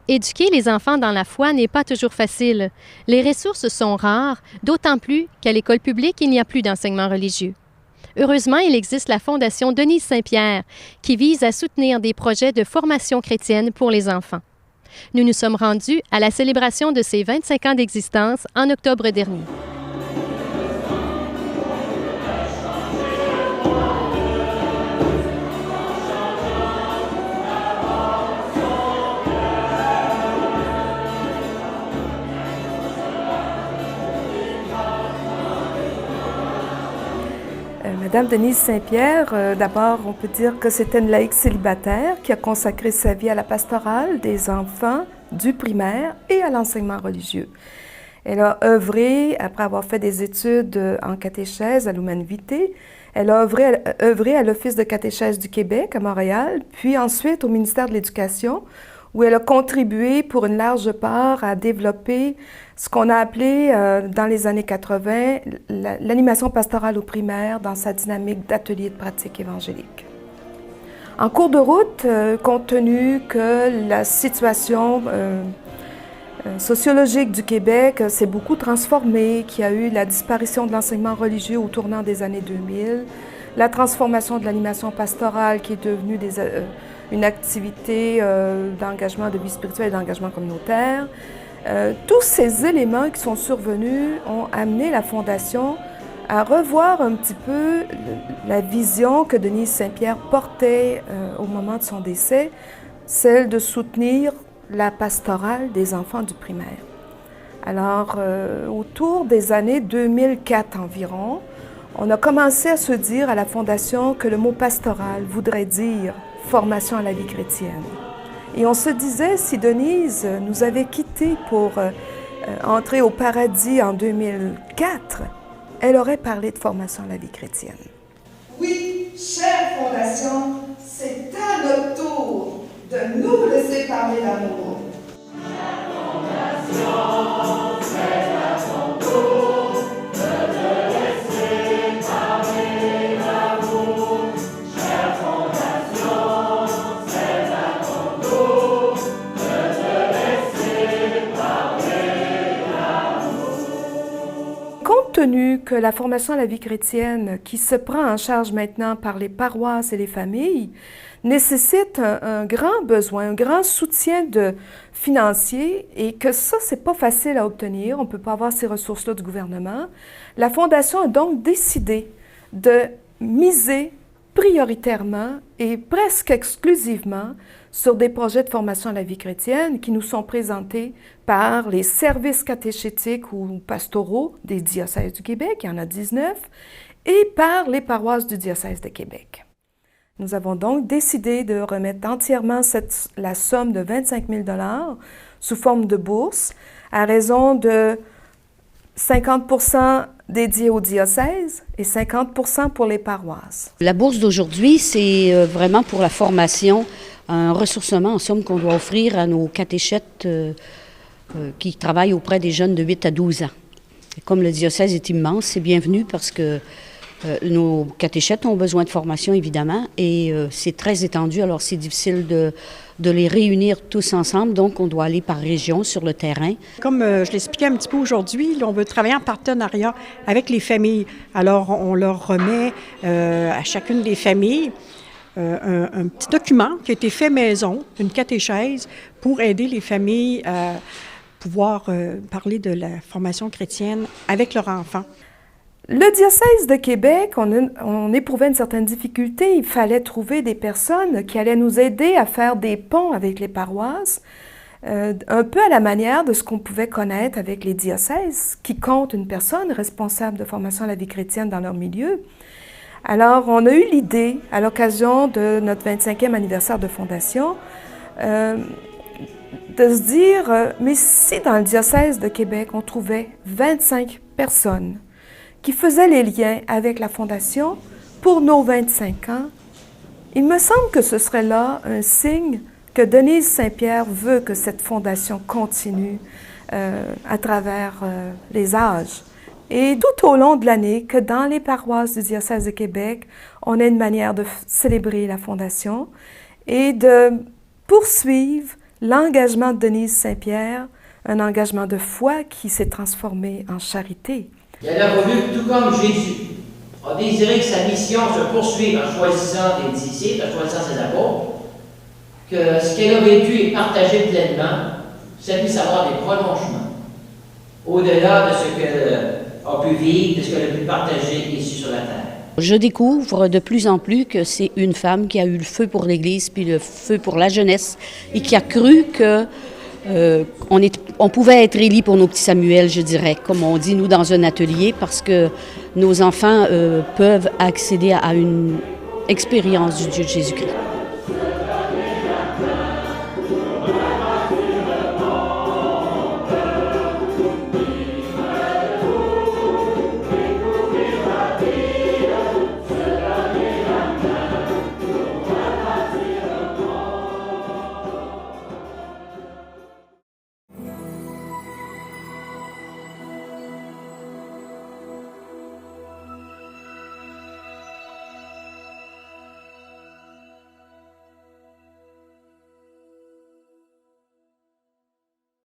Éduquer les enfants dans la foi n'est pas toujours facile. Les ressources sont rares, d'autant plus qu'à l'école publique, il n'y a plus d'enseignement religieux. Heureusement, il existe la Fondation Denise Saint-Pierre qui vise à soutenir des projets de formation chrétienne pour les enfants. Nous nous sommes rendus à la célébration de ses 25 ans d'existence en octobre dernier. Madame Denise Saint-Pierre, d'abord, on peut dire que c'était une laïque célibataire qui a consacré sa vie à la pastorale des enfants du primaire et à l'enseignement religieux. Elle a œuvré, après avoir fait des études en catéchèse à l'Humanité Vitae, elle a œuvré à l'Office de catéchèse du Québec à Montréal, puis ensuite au ministère de l'Éducation, où elle a contribué pour une large part à développer ce qu'on a appelé dans les années 80 l'animation pastorale au primaire dans sa dynamique d'atelier de pratique évangélique. En cours de route, compte tenu que la situation sociologique du Québec s'est beaucoup transformée, qu'il y a eu la disparition de l'enseignement religieux au tournant des années 2000, la transformation de l'animation pastorale qui est devenue une activité d'engagement de vie spirituelle et d'engagement communautaire. Tous ces éléments qui sont survenus ont amené la Fondation à revoir un petit peu la vision que Denise Saint-Pierre portait au moment de son décès, celle de soutenir la pastorale des enfants du primaire. Alors, autour des années 2004 environ, on a commencé à se dire à la Fondation que le mot pastoral voudrait dire formation à la vie chrétienne. Et on se disait, si Denise nous avait quittés pour entrer au paradis en 2004, elle aurait parlé de formation à la vie chrétienne. Oui, chère Fondation, c'est à notre tour de nous laisser parler d'amour. Chère Fondation, c'est à ton tour de te laisser parler d'amour. Chère Fondation, c'est à ton tour de te laisser parler d'amour. Compte tenu que la formation à la vie chrétienne, qui se prend en charge maintenant par les paroisses et les familles, nécessite un grand besoin, un grand soutien financier et que ça, c'est pas facile à obtenir. On peut pas avoir ces ressources-là du gouvernement. La Fondation a donc décidé de miser prioritairement et presque exclusivement sur des projets de formation à la vie chrétienne qui nous sont présentés par les services catéchétiques ou pastoraux des diocèses du Québec, il y en a 19, et par les paroisses du diocèse de Québec. Nous avons donc décidé de remettre entièrement la somme de 25 000 $ sous forme de bourse, à raison de 50 % dédiés au diocèse et 50 % pour les paroisses. La bourse d'aujourd'hui, c'est vraiment pour la formation, un ressourcement en somme qu'on doit offrir à nos catéchètes qui travaillent auprès des jeunes de 8 à 12 ans. Et comme le diocèse est immense, c'est bienvenu parce que nos catéchètes ont besoin de formation, évidemment, et c'est très étendu, alors c'est difficile de les réunir tous ensemble, donc on doit aller par région sur le terrain. Comme je l'expliquais un petit peu aujourd'hui, on veut travailler en partenariat avec les familles. Alors, on leur remet à chacune des familles un petit document qui a été fait maison, une catéchèse, pour aider les familles à pouvoir parler de la formation chrétienne avec leurs enfants. Le diocèse de Québec, on éprouvait une certaine difficulté. Il fallait trouver des personnes qui allaient nous aider à faire des ponts avec les paroisses, un peu à la manière de ce qu'on pouvait connaître avec les diocèses, qui comptent une personne responsable de formation à la vie chrétienne dans leur milieu. Alors, on a eu l'idée, à l'occasion de notre 25e anniversaire de fondation, de se dire, mais si dans le diocèse de Québec, on trouvait 25 personnes qui faisaient les liens avec la Fondation pour nos 25 ans, il me semble que ce serait là un signe que Denise Saint-Pierre veut que cette Fondation continue à travers les âges. Et tout au long de l'année, que dans les paroisses du diocèse de Québec, on ait une manière de célébrer la Fondation et de poursuivre L'engagement de Denise Saint-Pierre, un engagement de foi qui s'est transformé en charité. Elle a voulu, tout comme Jésus, a désiré que sa mission se poursuive en choisissant des disciples, en choisissant ses apôtres, que ce qu'elle a vécu et partagé pleinement, ça puisse avoir des prolongements, au-delà de ce qu'elle a pu vivre, de ce qu'elle a pu partager ici sur la terre. Je découvre de plus en plus que c'est une femme qui a eu le feu pour l'Église, puis le feu pour la jeunesse, et qui a cru que on pouvait être élis pour nos petits Samuel, je dirais, comme on dit nous dans un atelier, parce que nos enfants peuvent accéder à une expérience du Dieu de Jésus-Christ.